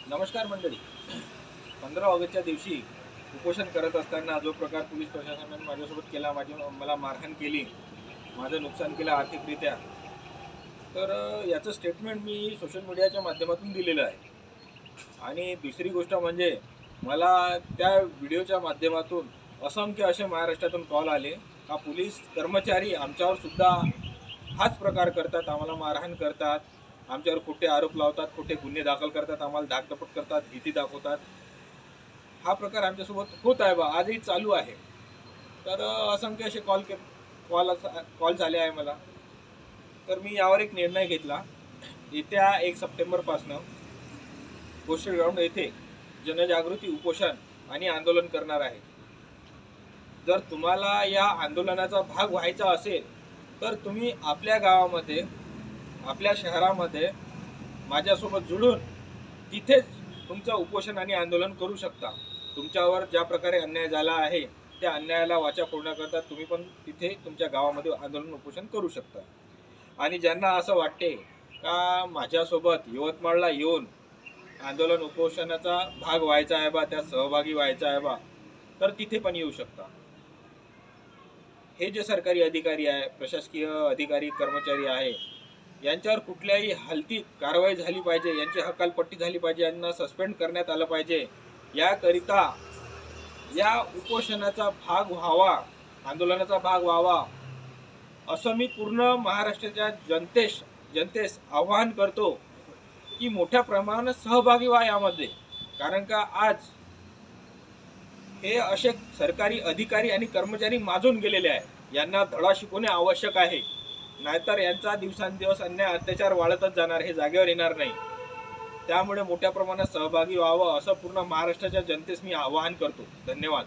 नमस्कार मंडळी. 15 ऑगस्टच्या दिवशी उपोषण करत असताना जो प्रकार पोलीस प्रशासनाने माझ्यासोबत केला, मला मारहाण केली, माझं नुकसान केलं आर्थिकरित्या, तर याचं स्टेटमेंट मी सोशल मीडियाच्या माध्यमातून दिलेलं आहे. आणि दुसरी गोष्ट म्हणजे मला त्या व्हिडिओच्या माध्यमातून असंख्य असे महाराष्ट्रातून कॉल आले का पोलीस कर्मचारी आमच्यावर सुद्धा हाच प्रकार करतात, आम्हाला मारहाण करतात, आमच्यावर खोटे आरोप लावतात, खोटे गुन्हे दाखल करतात, आम्हाला धाकधपट करतात, भीती दाखवतात. हा प्रकार आमच्यासोबत होत आहे, आजही चालू आहे. तर असंख्य असे कॉल आले आहे मला. तर मी यावर एक निर्णय घेतला. येत्या 1 सप्टेंबरपासनं पोस्टल ग्राउंड येथे जनजागृती उपोषण आणि आंदोलन करणार आहे. जर तुम्हाला या आंदोलनाचा भाग व्हायचा असेल तर तुम्ही आपल्या गावामध्ये, आपल्या शहरामध्ये माझ्यासोबत जुळून तिथेच तुमचं उपोषण आणि आंदोलन करू शकता. तुमच्यावर ज्या प्रकारे अन्याय झाला आहे त्या अन्यायाला वाचा फोडण्याकरता तुम्ही पण तिथे तुमच्या गावामध्ये आंदोलन उपोषण करू शकता. आणि ज्यांना असं वाटते का माझ्यासोबत यवतमाळला येऊन आंदोलन उपोषणाचा भाग व्हायचा आहे त्यात सहभागी व्हायचा आहे तर तिथे पण येऊ शकता. हे जे सरकारी अधिकारी आहे, प्रशासकीय अधिकारी कर्मचारी आहे, यांच्यावर कुठल्याही हालतीत कारवाई झाली पाहिजे, यांची हकालपट्टी झाली पाहिजे, यांना सस्पेंड करण्यात आलं पाहिजे. याकरिता या उपोषणाचा भाग व्हावा, आंदोलनाचा भाग व्हावा असं मी पूर्ण महाराष्ट्राच्या जनतेस आवाहन करतो की मोठ्या प्रमाणात सहभागी व्हा यामध्ये. कारण का आज हे असे सरकारी अधिकारी आणि कर्मचारी माजून गेलेले आहे, यांना धडा शिकवणे आवश्यक आहे. नाहीतर यांचा दिवसांदिवस अन्याय अत्याचार वाढतच जाणार, हे जागेवर येणार नाही. त्यामुळे मोठ्या प्रमाणात सहभागी व्हावं असं पूर्ण महाराष्ट्राच्या जनतेस मी आवाहन करतो. धन्यवाद.